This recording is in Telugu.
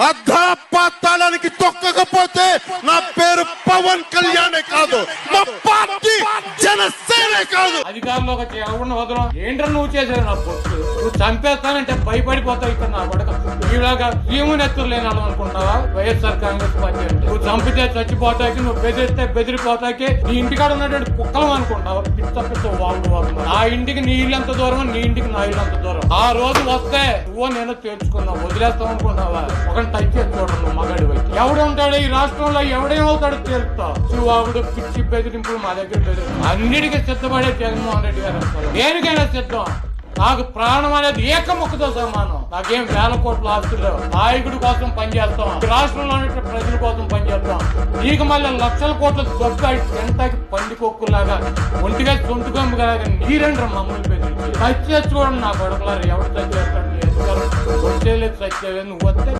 అర్ధపాతాళానికి తొక్కకపోతే నా పేరు పవన్ కళ్యాణే కాదు, మా పార్టీ జనసేనే కాదు. అధికారంలోకి ఎవరిని వదలం. ఏంటో నువ్వు చేసేది నా పొత్తు. నువ్వు చంపేస్తానంటే భయపడిపోతావు. ఇక్కడ నా కొడక ఇలాగా భీముని ఎత్తులు లేని అనుకుంటావా? వైఎస్ఆర్ కాంగ్రెస్ పార్టీ అంటే నువ్వు చంపితే చచ్చిపోతాకి, నువ్వు బెదిరిస్తే బెదిరిపోతాకి, నీ ఇంటికాడ ఉన్నటువంటి కుక్కలు అనుకుంటావు. పిచ్చ వాళ్ళు నా ఇంటికి నీ ఇల్లు ఎంత దూరం, నీ ఇంటికి నా ఇల్లు ఎంత దూరం. ఆ రోజు వస్తే నువ్వు నేను తేల్చుకున్నావు. వదిలేస్తావు అనుకుంటావా? ఒక టచ్ చేసి చూడండి నువ్వు మగాడి వైపు. ఎవడు ఉంటాడు ఈ రాష్ట్రంలో, ఎవడేమవుతాడు తేలుతావు. శివావుడు పిచ్చి బెదిరింపులు మా దగ్గర బెదిరి అన్నిటికీ సిద్ధపడే జగన్మోహన్ రెడ్డి గారు అంటారు. దేనికైనా సిద్ధం. నాకు ప్రాణం అనేది ఏకముఖతో సమానం. నాకేం వేల కోట్ల ఆస్తులు. నాయకుడి కోసం పనిచేస్తాం, రాష్ట్రంలో ప్రజల కోసం పనిచేస్తాం. నీకు మళ్ళీ లక్షల కోట్ల దొక్క ఎంతకి పందికొక్కులాగా ఒంటిగా సొంటుకొమ్మలాగా నీరండ్ర మమ్మల్ని బెదిరించి. టచ్ చేసి చూడండి నా కొడుకులారు. ఎవరు టచ్ చేస్తాడు? వచ్చేలేదు, టచ్ చేయలేదు. నువ్వు వస్తే